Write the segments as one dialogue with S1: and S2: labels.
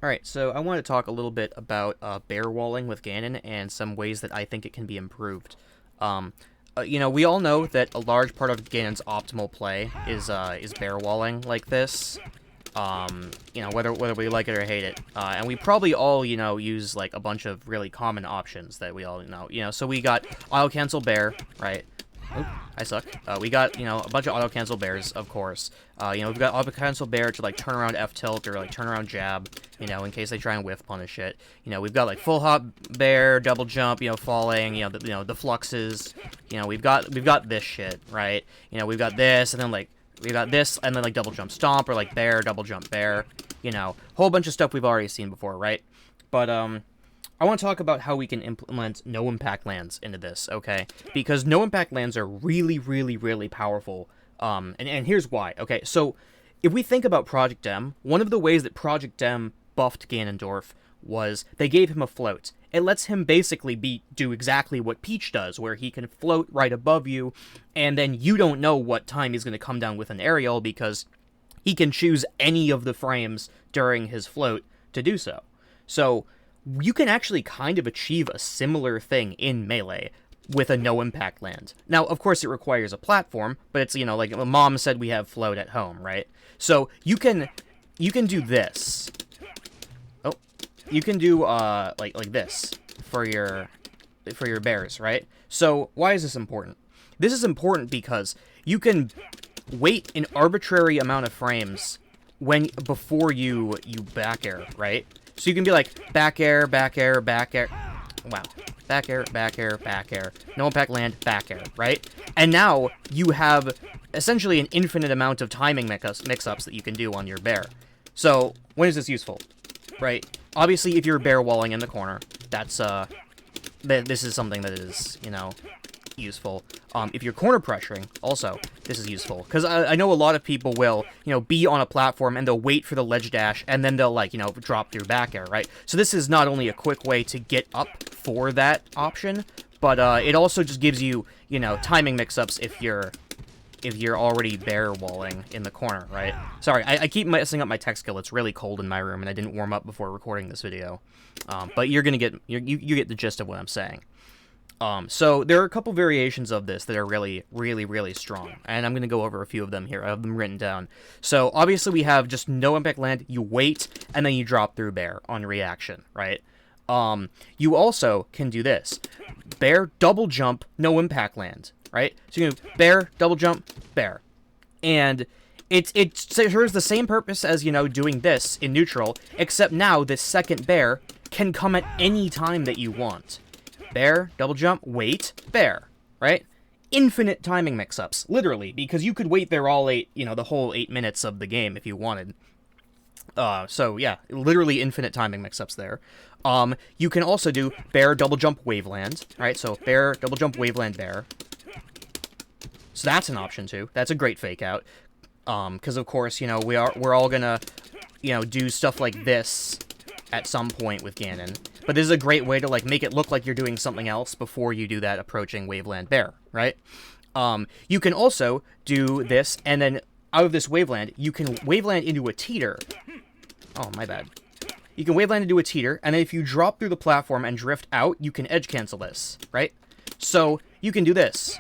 S1: Alright, so I want to talk a little bit about bear walling with Ganon and some ways that I think it can be improved. Um, we all know that a large part of Ganon's optimal play is bear walling like this. Whether we like it or hate it. And we probably all, use, like, a bunch of really common options that we all know. So we got auto-cancel bear, right? Oop, I suck. We got, a bunch of auto-cancel bears, of course. We've got auto-cancel bear to, like, turn around F-tilt or, like, turn around jab, in case they try and whiff punish it. We've got, like, full hop bear, double jump, falling, the fluxes. We've got this shit, right? We've got this, and then, like, we got this, and then, like, double jump stomp, or, like, bear, double jump bear. Whole bunch of stuff we've already seen before, right? But, I want to talk about how we can implement no-impact lands into this, okay? Because no-impact lands are really, really, really powerful, and here's why, okay? So, if we think about Project M, one of the ways that Project M buffed Ganondorf was they gave him a float. It lets him basically do exactly what Peach does, where he can float right above you, and then you don't know what time he's going to come down with an aerial, because he can choose any of the frames during his float to do so. So, you can actually kind of achieve a similar thing in Melee with a no-impact land. Now, of course, it requires a platform, but it's, like Mom said, we have float at home, right? So, you can do this. Oh, you can do, like this for your bears, right? So, why is this important? This is important because you can wait an arbitrary amount of frames before you back air, right? So you can be like, back air, back air, back air. Wow. Back air, back air, back air. No impact land, back air, right? And now you have essentially an infinite amount of timing mix-ups that you can do on your bear. So, when is this useful? Right? Obviously, if you're bear walling in the corner, this is something that is, useful. If you're corner pressuring, also, this is useful. Because I know a lot of people will, be on a platform and they'll wait for the ledge dash and then they'll, like, drop through back air, right? So this is not only a quick way to get up for that option, but it also just gives you, timing mix-ups if you're already bear walling in the corner, right? Sorry, I keep messing up my tech skill. It's really cold in my room and I didn't warm up before recording this video. But you're gonna get, you get the gist of what I'm saying. So there are a couple variations of this that are really, really, really strong, and I'm going to go over a few of them here. I have them written down. So obviously we have just no impact land, you wait, and then you drop through bear on reaction, right? You also can do this. Bear, double jump, no impact land, right? So you can bear, double jump, bear. And it serves the same purpose as, doing this in neutral, except now this second bear can come at any time that you want. Bear, double jump, wait, bear, right? Infinite timing mix-ups, literally, because you could wait there all the whole 8 minutes of the game if you wanted. So yeah, literally infinite timing mix-ups there. You can also do bear, double jump, waveland, right? So bear, double jump, waveland, bear. So that's an option too. That's a great fake out. Because of course, we're all gonna, do stuff like this at some point with Ganon. But this is a great way to, like, make it look like you're doing something else before you do that approaching Waveland Bear, right? You can also do this, and then out of this Waveland, you can Waveland into a teeter. Oh, my bad. You can Waveland into a teeter, and then if you drop through the platform and drift out, you can edge cancel this, right? So, you can do this.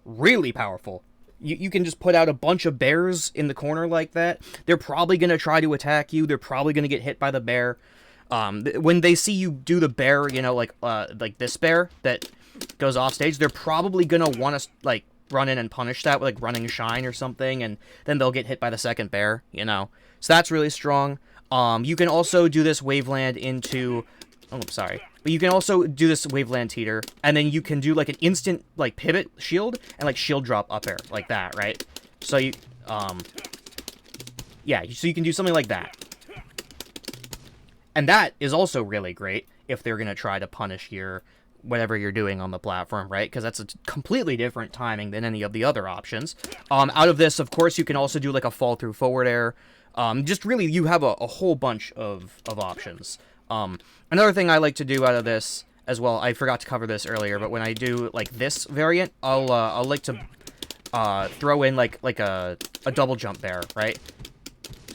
S1: Really powerful. You can just put out a bunch of bears in the corner like that. They're probably going to try to attack you. They're probably going to get hit by the bear. When they see you do the bear, like this bear that goes off stage, they're probably going to want to, like, run in and punish that with, like, running shine or something, and then they'll get hit by the second bear, So that's really strong. You can also do this Waveland into... Oh, sorry. But you can also do this Waveland teeter, and then you can do, like, an instant, like, pivot shield, and, like, shield drop up air, like that, right? So you, yeah, so you can do something like that. And that is also really great if they're going to try to punish whatever you're doing on the platform, right? Because that's a completely different timing than any of the other options. Out of this, of course, you can also do, like, a fall through forward air. Just really, you have a whole bunch of options. Another thing I like to do out of this as well, I forgot to cover this earlier, but when I do, like, this variant, I'll like to, throw in, like a double jump bear, right?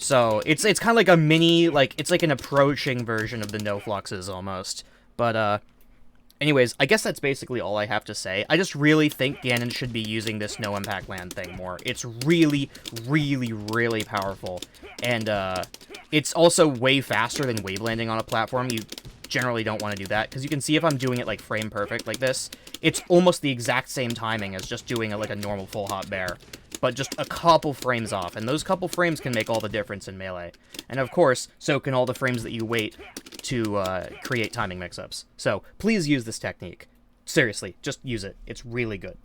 S1: So it's kind of like a mini, like, it's like an approaching version of the no fluxes almost. But anyways, I guess that's basically all I have to say. I just really think Ganon should be using this no impact land thing more. It's really, really, really powerful. And it's also way faster than wave landing on a platform. You generally don't want to do that, because you can see if I'm doing it like frame perfect like this, it's almost the exact same timing as just doing it like a normal full hop bair, but just a couple frames off, and those couple frames can make all the difference in Melee. And of course, so can all the frames that you wait to create timing mix-ups. So please use this technique. Seriously, just use it. It's really good.